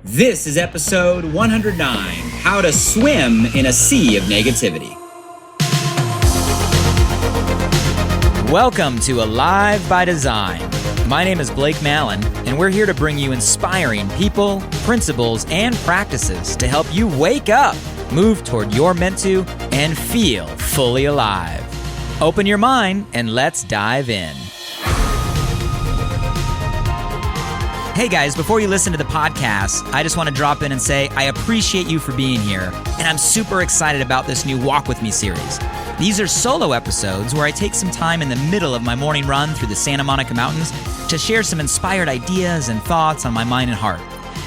This is episode 109, How to Swim in a Sea of Negativity. Welcome to Alive by Design. My name is Blake Mallon, and we're here to bring you inspiring people, principles, and practices to help you wake up, move toward your meant to, and feel fully alive. Open your mind and let's dive in. Hey guys, before you listen to the podcast, I just want to drop in and say I appreciate you for being here, and I'm super excited about this new Walk With Me series. These are solo episodes where I take some time in the middle of my morning run through the Santa Monica Mountains to share some inspired ideas and thoughts on my mind and heart.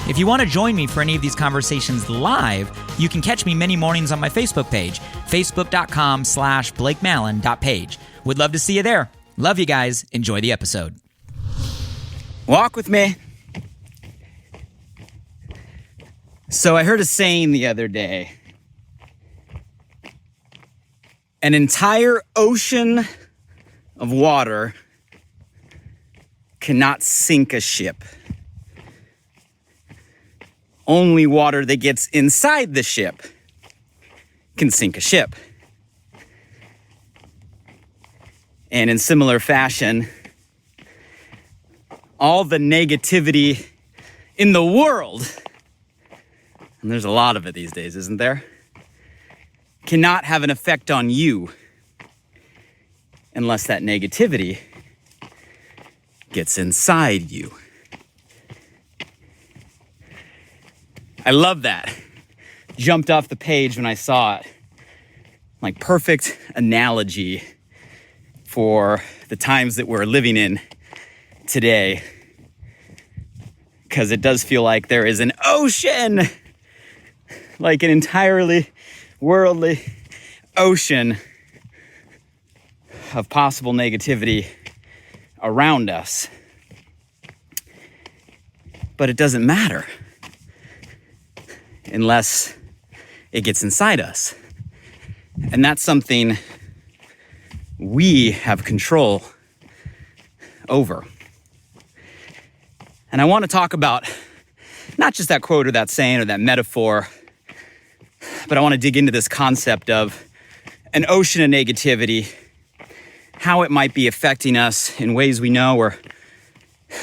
If you want to join me for any of these conversations live, you can catch me many mornings on my Facebook page, facebook.com/BlakeMallon.page. Would love to see you there. Love you guys. Enjoy the episode. Walk with me. So I heard a saying the other day. An entire ocean of water cannot sink a ship. Only water that gets inside the ship can sink a ship. And in similar fashion, all the negativity in the world, and there's a lot of it these days, isn't there, cannot have an effect on you unless that negativity gets inside you. I love that. Jumped off the page when I saw it. Like perfect analogy for the times that we're living in today. Because it does feel like there is an ocean, like an entirely worldly ocean of possible negativity around us. But it doesn't matter unless it gets inside us. And that's something we have control over. And I want to talk about not just that quote or that saying or that metaphor, but I want to dig into this concept of an ocean of negativity, how it might be affecting us in ways we know or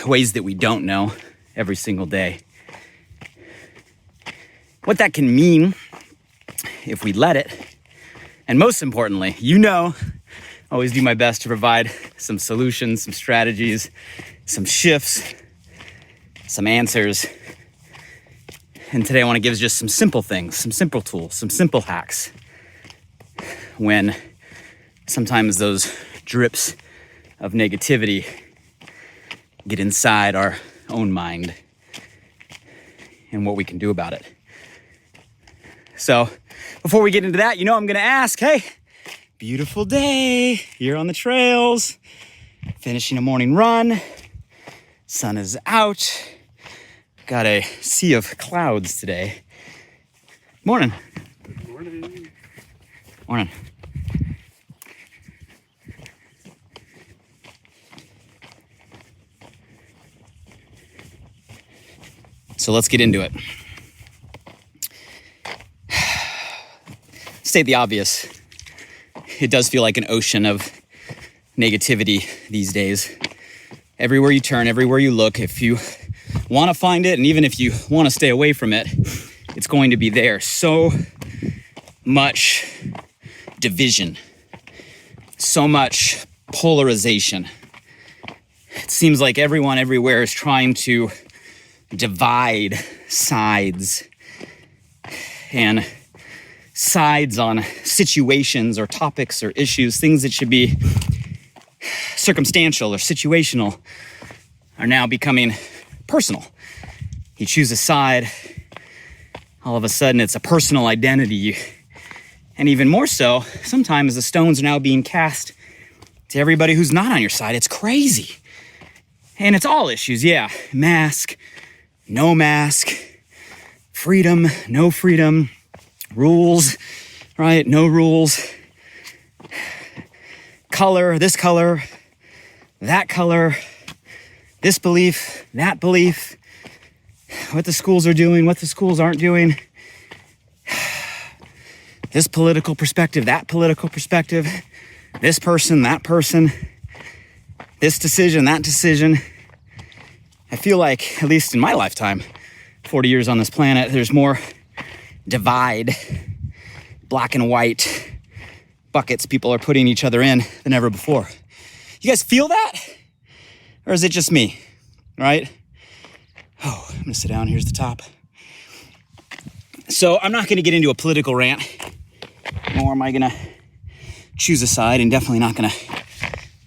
ways that we don't know every single day. What that can mean if we let it. And most importantly, I always do my best to provide some solutions, some strategies, some shifts, some answers. And today I want to give just some simple things, some simple tools, some simple hacks when sometimes those drips of negativity get inside our own mind and what we can do about it. So before we get into that, I'm going to ask, hey, beautiful day here on the trails, finishing a morning run, sun is out. Got a sea of clouds today. Morning. Good morning. Morning. So let's get into it. State the obvious. It does feel like an ocean of negativity these days. Everywhere you turn, everywhere you look, if you want to find it, and even if you want to stay away from it, it's going to be there. So much division, so much polarization. It seems like everyone everywhere is trying to divide sides and sides on situations or topics or issues, things that should be circumstantial or situational are now becoming personal. You choose a side, all of a sudden it's a personal identity. And even more so, sometimes the stones are now being cast to everybody who's not on your side. It's crazy. And it's all issues, yeah. Mask, no mask, freedom, no freedom, rules, right? No rules. Color, this color, that color, this belief, that belief. what the schools are doing, what the schools aren't doing. This political perspective, that political perspective, this person, that person, this decision, that decision. I feel like, at least in my lifetime, 40 years on this planet, there's more divide, black and white buckets people are putting each other in than ever before. You guys feel that? Or is it just me, right? Oh, I'm gonna sit down, here's the top. So I'm not gonna get into a political rant, nor am I gonna choose a side, and definitely not gonna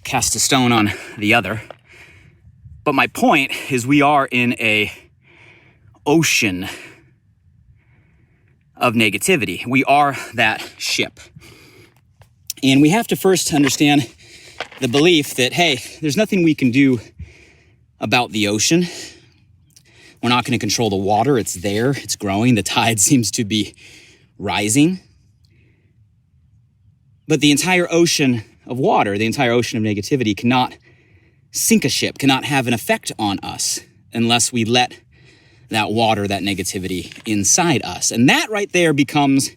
cast a stone on the other. But my point is we are in a ocean of negativity. We are that ship. And we have to first understand the belief that, hey, there's nothing we can do about the ocean. We're not going to control the water. It's there. It's growing. The tide seems to be rising. But the entire ocean of water, the entire ocean of negativity cannot sink a ship, cannot have an effect on us unless we let that water, that negativity inside us. And that right there becomes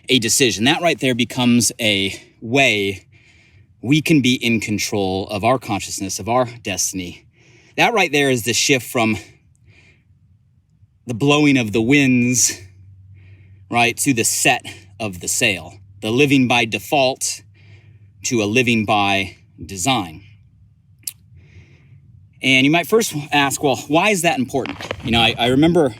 a decision. That right there becomes a way we can be in control of our consciousness, of our destiny. That right there is the shift from the blowing of the winds, right, to the set of the sail, the living by default to a living by design. And you might first ask, well, why is that important? You know, I remember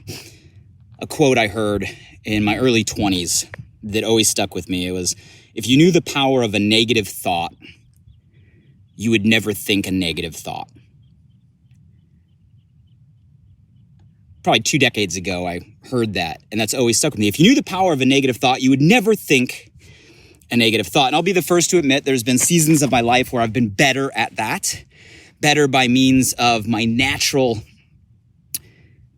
a quote I heard in my early 20s that always stuck with me. It was, if you knew the power of a negative thought, you would never think a negative thought. Probably 2 decades ago, I heard that, and that's always stuck with me. If you knew the power of a negative thought, you would never think a negative thought. And I'll be the first to admit there's been seasons of my life where I've been better at that, better by means of my natural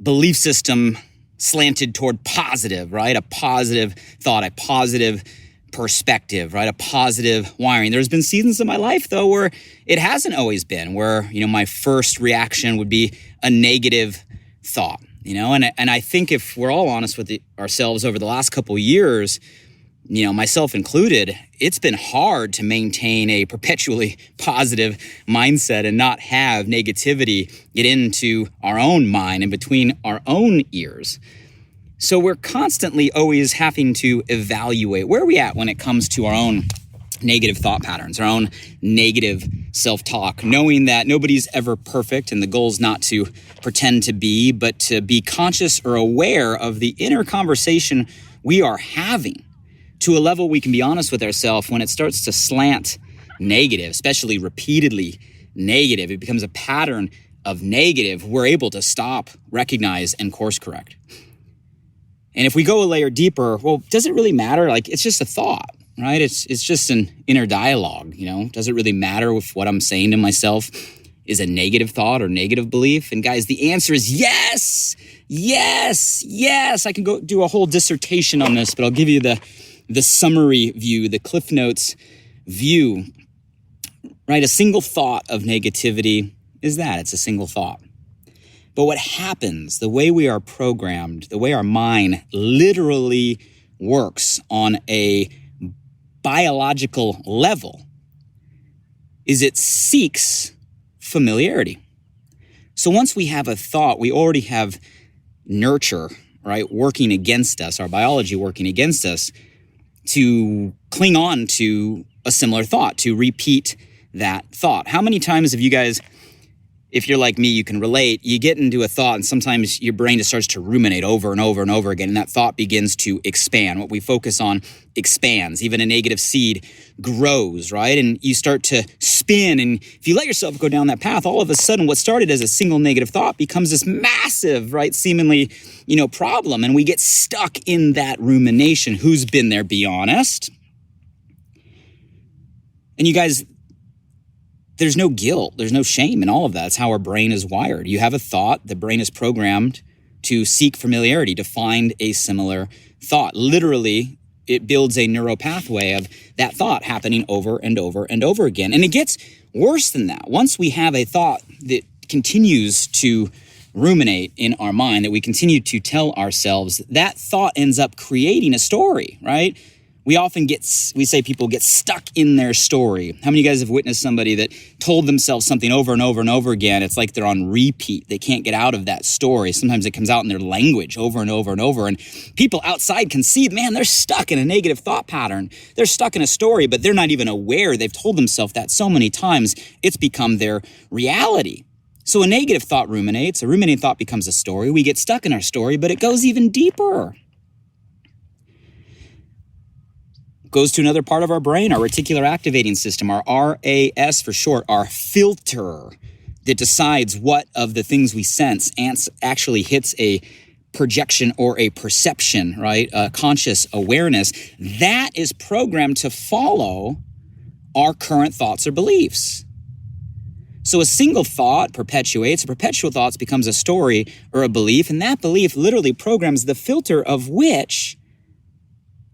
belief system slanted toward positive, right? A positive thought, a positive perspective, right? A positive wiring. There's been seasons of my life, though, where it hasn't always been, where, you know, my first reaction would be a negative thought, you know? And I think if we're all honest with ourselves over the last couple of years, you know, myself included, it's been hard to maintain a perpetually positive mindset and not have negativity get into our own mind and between our own ears. So we're constantly always having to evaluate where are we at when it comes to our own negative thought patterns, our own negative self-talk, knowing that nobody's ever perfect and the goal is not to pretend to be, but to be conscious or aware of the inner conversation we are having, to a level we can be honest with ourselves. When it starts to slant negative, especially repeatedly negative, it becomes a pattern of negative, we're able to stop, recognize, and course correct. And if we go a layer deeper, well, does it really matter? Like, it's just a thought, right? It's just an inner dialogue, you know? Does it really matter if what I'm saying to myself is a negative thought or negative belief? And guys, the answer is yes, yes, yes. I can go do a whole dissertation on this, but I'll give you the summary view, the Cliff Notes view, right? A single thought of negativity is that, it's a single thought. But what happens, the way we are programmed, the way our mind literally works on a biological level, is it seeks familiarity. So once we have a thought, we already have nurture, right, working against us, our biology working against us, to cling on to a similar thought, to repeat that thought. How many times have you guys, if you're like me, you can relate, you get into a thought and sometimes your brain just starts to ruminate over and over and over again, and that thought begins to expand. What we focus on expands. Even a negative seed grows, right? And you start to spin, and if you let yourself go down that path, all of a sudden what started as a single negative thought becomes this massive, right, seemingly, problem, and we get stuck in that rumination. Who's been there? Be honest. And you guys, there's no guilt, there's no shame in all of that. It's how our brain is wired. You have a thought, the brain is programmed to seek familiarity, to find a similar thought. Literally, it builds a neural pathway of that thought happening over and over and over again. And it gets worse than that. Once we have a thought that continues to ruminate in our mind, that we continue to tell ourselves, that thought ends up creating a story, right? We say people get stuck in their story. How many of you guys have witnessed somebody that told themselves something over and over and over again? It's like they're on repeat. They can't get out of that story. Sometimes it comes out in their language over and over and over. And people outside can see, man, they're stuck in a negative thought pattern. They're stuck in a story, but they're not even aware. They've told themselves that so many times, it's become their reality. So a negative thought ruminates. A ruminating thought becomes a story. We get stuck in our story, but it goes even deeper. Goes to another part of our brain, our reticular activating system, our RAS for short, our filter that decides what of the things we sense actually hits a projection or a perception, right? A conscious awareness. That is programmed to follow our current thoughts or beliefs. So a single thought perpetuates, a perpetual thought becomes a story or a belief, and that belief literally programs the filter of which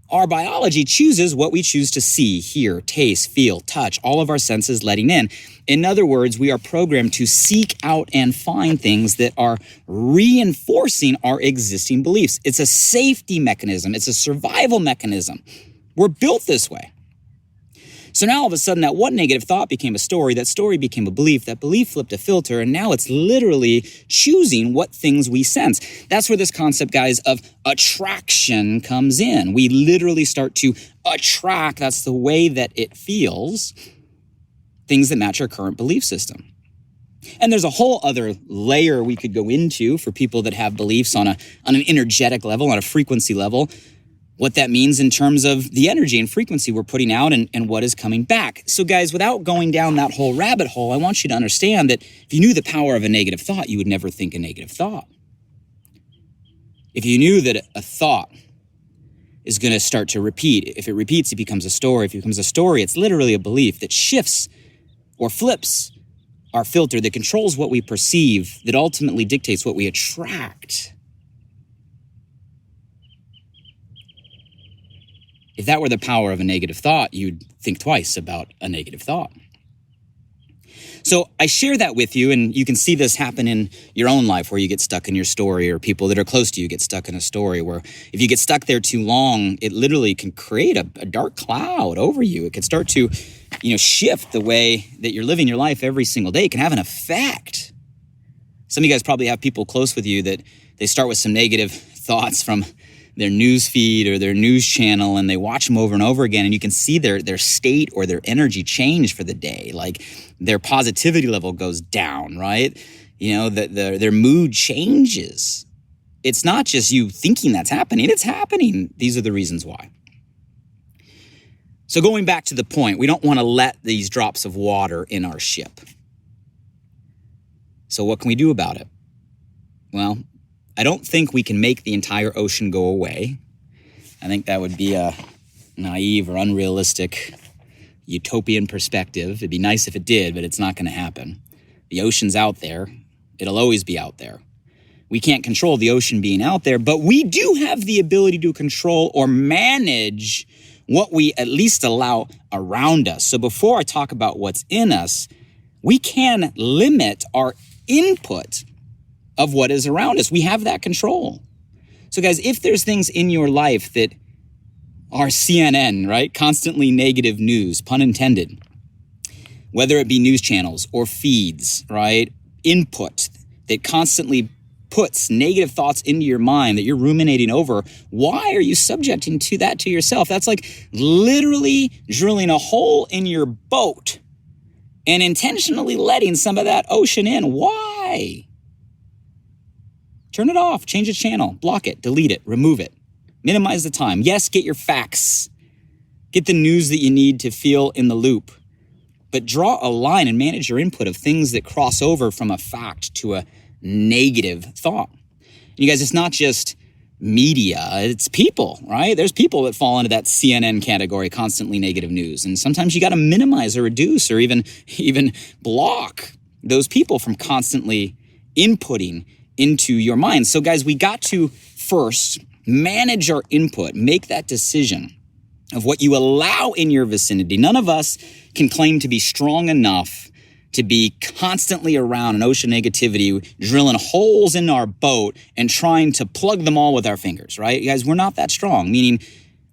our biology chooses what we choose to see, hear, taste, feel, touch, all of our senses letting in. In other words, we are programmed to seek out and find things that are reinforcing our existing beliefs. It's a safety mechanism. It's a survival mechanism. We're built this way. So now all of a sudden that one negative thought became a story, that story became a belief, that belief flipped a filter, and now it's literally choosing what things we sense. That's where this concept, guys, of attraction comes in. We literally start to attract, that's the way that it feels, things that match our current belief system. And there's a whole other layer we could go into for people that have beliefs on an energetic level, on a frequency level, what that means in terms of the energy and frequency we're putting out and what is coming back. So guys, without going down that whole rabbit hole, I want you to understand that if you knew the power of a negative thought, you would never think a negative thought. If you knew that a thought is going to start to repeat, if it repeats, it becomes a story. If it becomes a story, it's literally a belief that shifts or flips our filter, that controls what we perceive, that ultimately dictates what we attract. If that were the power of a negative thought, you'd think twice about a negative thought. So I share that with you, and you can see this happen in your own life where you get stuck in your story, or people that are close to you get stuck in a story where if you get stuck there too long, it literally can create a dark cloud over you. It can start to, shift the way that you're living your life every single day. It can have an effect. Some of you guys probably have people close with you that they start with some negative thoughts from their news feed or their news channel, and they watch them over and over again, and you can see their state or their energy change for the day. Like their positivity level goes down, right? Their mood changes. It's not just you thinking that's happening, it's happening. These are the reasons why. So going back to the point, we don't want to let these drops of water in our ship. So what can we do about it? Well, I don't think we can make the entire ocean go away. I think that would be a naive or unrealistic utopian perspective. It'd be nice if it did, but it's not going to happen. The ocean's out there. It'll always be out there. We can't control the ocean being out there, but we do have the ability to control or manage what we at least allow around us. So before I talk about what's in us, we can limit our input of what is around us. We have that control. So guys, if there's things in your life that are CNN, right? Constantly negative news, pun intended, whether it be news channels or feeds, right? Input that constantly puts negative thoughts into your mind that you're ruminating over, why are you subjecting to that to yourself? That's like literally drilling a hole in your boat and intentionally letting some of that ocean in. Why? Turn it off, change the channel, block it, delete it, remove it, minimize the time. Yes, get your facts, get the news that you need to feel in the loop, but draw a line and manage your input of things that cross over from a fact to a negative thought. You guys, it's not just media, it's people, right? There's people that fall into that CNN category, constantly negative news. And sometimes you got to minimize or reduce or even block those people from constantly inputting into your mind. So guys, we got to first manage our input, make that decision of what you allow in your vicinity. None of us can claim to be strong enough to be constantly around an ocean of negativity, drilling holes in our boat and trying to plug them all with our fingers, right? You guys, we're not that strong, meaning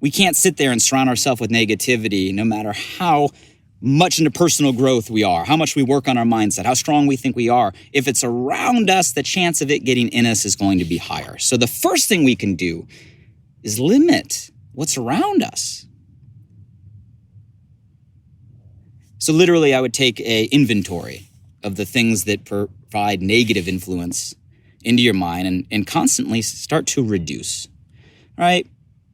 we can't sit there and surround ourselves with negativity no matter how much into personal growth we are, how much we work on our mindset, how strong we think we are. If it's around us, the chance of it getting in us is going to be higher. So the first thing we can do is limit what's around us. So literally, I would take an inventory of the things that provide negative influence into your mind and constantly start to reduce, right?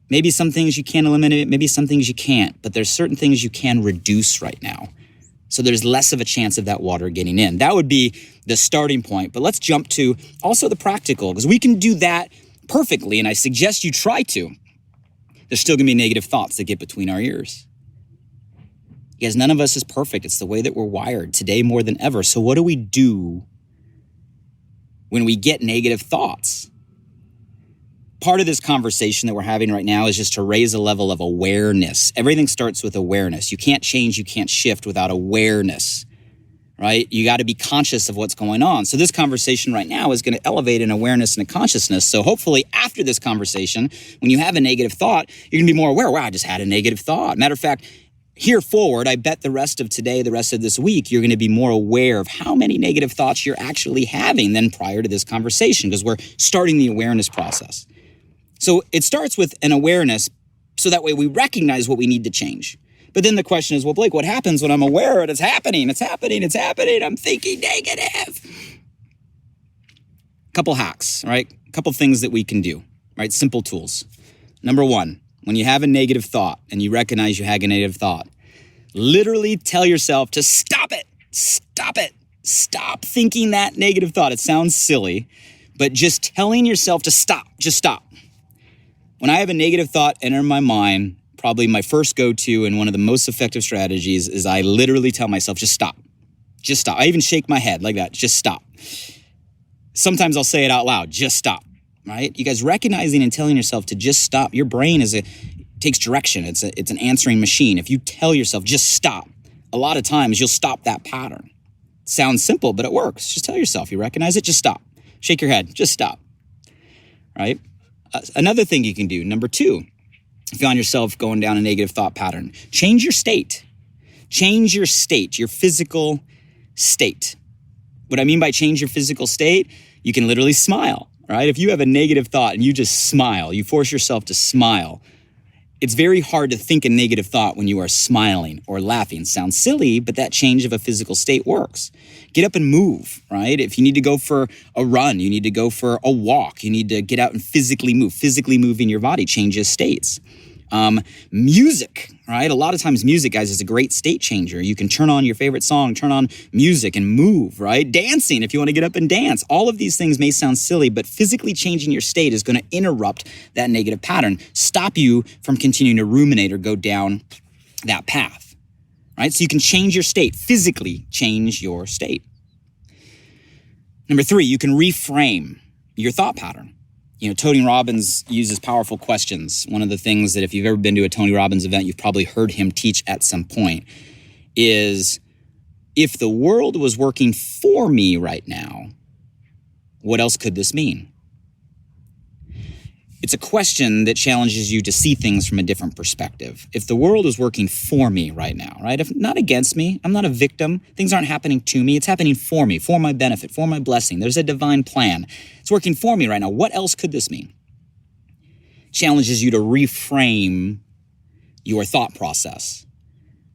Maybe some things you can eliminate, maybe some things you can't, but there's certain things you can reduce right now. So there's less of a chance of that water getting in. That would be the starting point. But let's jump to also the practical, because we can do that perfectly, and I suggest you try to. There's still gonna be negative thoughts that get between our ears. Because none of us is perfect. It's the way that we're wired today more than ever. So what do we do when we get negative thoughts? Part of this conversation that we're having right now is just to raise a level of awareness. Everything starts with awareness. You can't change, you can't shift without awareness, right? You got to be conscious of what's going on. So this conversation right now is going to elevate an awareness and a consciousness. So hopefully after this conversation, when you have a negative thought, you're going to be more aware, wow, I just had a negative thought. Matter of fact, here forward, I bet the rest of today, the rest of this week, you're going to be more aware of how many negative thoughts you're actually having than prior to this conversation, because we're starting the awareness process. So it starts with an awareness, so that way we recognize what we need to change. But then the question is, well, Blake, what happens when I'm aware and it's happening? I'm thinking negative. Couple hacks, right? Couple things that we can do, right? Simple tools. Number one, when you have a negative thought and you recognize you have a negative thought, literally tell yourself to stop it. Stop it. Stop thinking that negative thought. It sounds silly, but just telling yourself to stop, just stop. When I have a negative thought enter my mind, probably my first go-to and one of the most effective strategies is I literally tell myself, just stop. Just stop. I even shake my head like that. Just stop. Sometimes I'll say it out loud. Just stop. Right? You guys recognizing and telling yourself to just stop. Your brain takes direction. It's an answering machine. If you tell yourself just stop, a lot of times you'll stop that pattern. It sounds simple, but it works. Just tell yourself. You recognize it. Just stop. Shake your head. Just stop. Right? Another thing you can do, number two, if you find yourself going down a negative thought pattern, change your state. Change your state, your physical state. What I mean by change your physical state, you can literally smile, right? If you have a negative thought and you just smile, you force yourself to smile, it's very hard to think a negative thought when you are smiling or laughing. Sounds silly, but that change of a physical state works. Get up and move, right? If you need to go for a run, you need to go for a walk, you need to get out and physically moving your body changes states. Music, right? A lot of times music, guys, is a great state changer. You can turn on your favorite song, turn on music and move, right? Dancing, if you want to get up and dance. All of these things may sound silly, but physically changing your state is going to interrupt that negative pattern, stop you from continuing to ruminate or go down that path, right? So you can change your state, physically change your state. Number three, you can reframe your thought pattern. You know, Tony Robbins uses powerful questions. One of the things that if you've ever been to a Tony Robbins event, you've probably heard him teach at some point is, if the world was working for me right now, what else could this mean? It's a question that challenges you to see things from a different perspective. If the world is working for me right now, right? If not against me, I'm not a victim. Things aren't happening to me. It's happening for me, for my benefit, for my blessing. There's a divine plan. It's working for me right now. What else could this mean? Challenges you to reframe your thought process.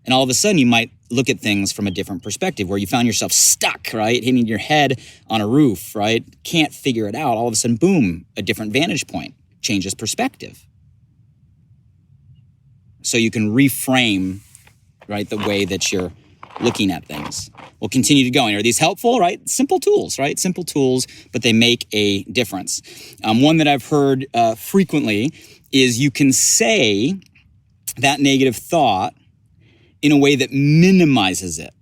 And all of a sudden, you might look at things from a different perspective where you found yourself stuck, right? Hitting your head on a roof, right? Can't figure it out. All of a sudden, boom, a different vantage point. Changes perspective. So you can reframe, right, the way that you're looking at things. We'll continue to go. Are these helpful, right? Simple tools, right? Simple tools, but they make a difference. One that I've heard frequently is you can say that negative thought in a way that minimizes it.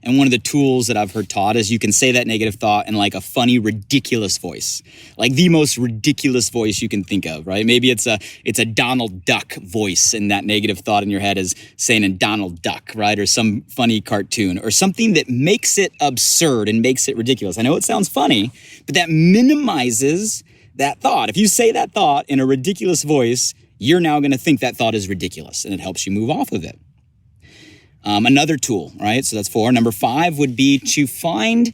And one of the tools that I've heard taught is you can say that negative thought in like a funny, ridiculous voice, like the most ridiculous voice you can think of, right? Maybe it's a Donald Duck voice, and that negative thought in your head is saying a Donald Duck, right? Or some funny cartoon or something that makes it absurd and makes it ridiculous. I know it sounds funny, but that minimizes that thought. If you say that thought in a ridiculous voice, you're now going to think that thought is ridiculous, and it helps you move off of it. Another tool, right? So that's 4. Number 5 would be to find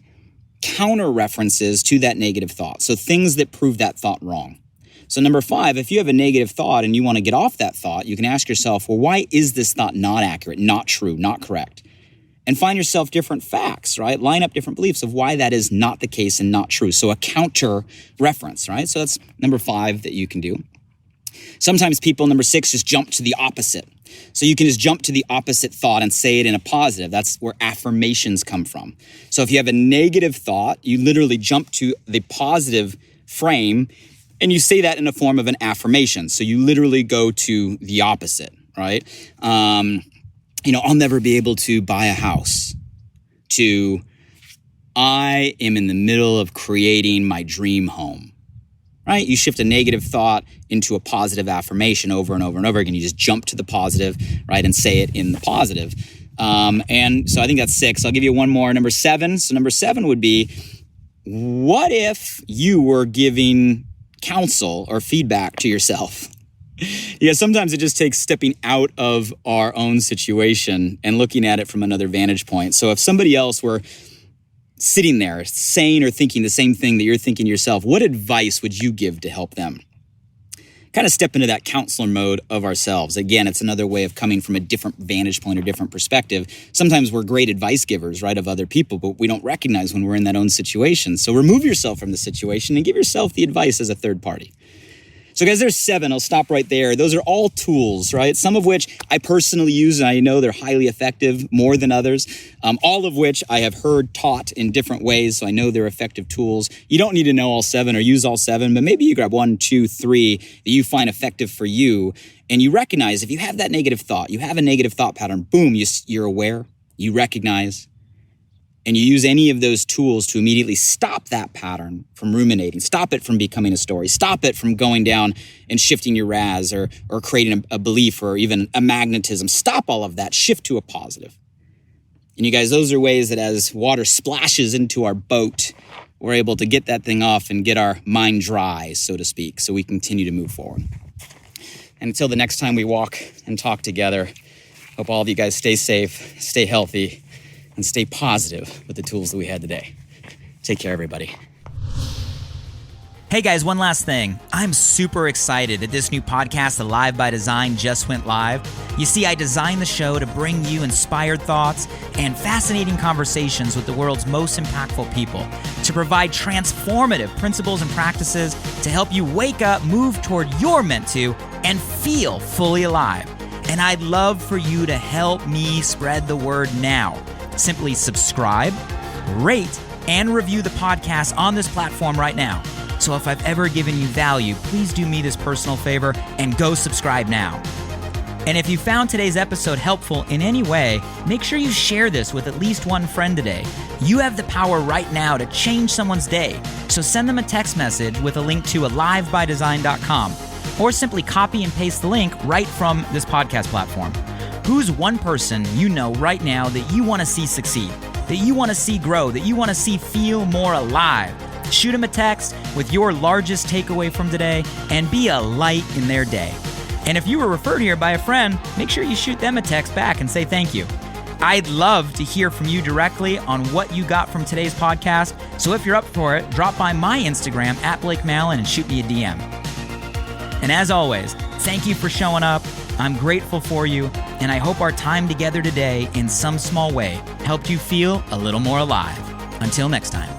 counter references to that negative thought. So things that prove that thought wrong. So number 5, if you have a negative thought and you want to get off that thought, you can ask yourself, well, why is this thought not accurate, not true, not correct? And find yourself different facts, right? Line up different beliefs of why that is not the case and not true. So a counter reference, right? So that's number 5 that you can do. Sometimes people, number 6, just jump to the opposite. So you can just jump to the opposite thought and say it in a positive. That's where affirmations come from. So if you have a negative thought, you literally jump to the positive frame and you say that in a form of an affirmation. So you literally go to the opposite, right? I'll never be able to buy a house, to I am in the middle of creating my dream home. Right? You shift a negative thought into a positive affirmation over and over and over again. You just jump to the positive, right, and say it in the positive. And so I think that's 6. I'll give you one more. Number 7. So number 7 would be, what if you were giving counsel or feedback to yourself? Yeah, sometimes it just takes stepping out of our own situation and looking at it from another vantage point. So if somebody else were sitting there saying or thinking the same thing that you're thinking yourself, what advice would you give to help them? Kind of step into that counselor mode of ourselves. Again, it's another way of coming from a different vantage point or different perspective. Sometimes we're great advice givers, right, of other people, but we don't recognize when we're in that own situation. So remove yourself from the situation and give yourself the advice as a third party. So guys, there's 7. I'll stop right there. Those are all tools, right? Some of which I personally use, and I know they're highly effective more than others. All of which I have heard taught in different ways, so I know they're effective tools. You don't need to know all 7 or use all 7, but maybe you grab 1, 2, 3 that you find effective for you, and you recognize if you have that negative thought, you have a negative thought pattern, boom, you're aware, you recognize, and you use any of those tools to immediately stop that pattern from ruminating, stop it from becoming a story, stop it from going down and shifting your RAS or creating a belief or even a magnetism. Stop all of that, shift to a positive. And you guys, those are ways that as water splashes into our boat, we're able to get that thing off and get our mind dry, so to speak, so we continue to move forward. And until the next time we walk and talk together, hope all of you guys stay safe, stay healthy, and stay positive with the tools that we had today. Take care, everybody. Hey guys, one last thing. I'm super excited that this new podcast, Alive by Design, just went live. You see, I designed the show to bring you inspired thoughts and fascinating conversations with the world's most impactful people, to provide transformative principles and practices to help you wake up, move toward your meant to, and feel fully alive. And I'd love for you to help me spread the word now. Simply subscribe, rate, and review the podcast on this platform right now. So if I've ever given you value, please do me this personal favor and go subscribe now. And if you found today's episode helpful in any way, make sure you share this with at least one friend today. You have the power right now to change someone's day. So send them a text message with a link to alivebydesign.com, or simply copy and paste the link right from this podcast platform. Who's one person you know right now that you want to see succeed, that you want to see grow, that you want to see feel more alive? Shoot them a text with your largest takeaway from today and be a light in their day. And if you were referred here by a friend, make sure you shoot them a text back and say thank you. I'd love to hear from you directly on what you got from today's podcast. So if you're up for it, drop by my Instagram @BlakeMallon and shoot me a DM. And as always, thank you for showing up. I'm grateful for you, and I hope our time together today in some small way helped you feel a little more alive. Until next time.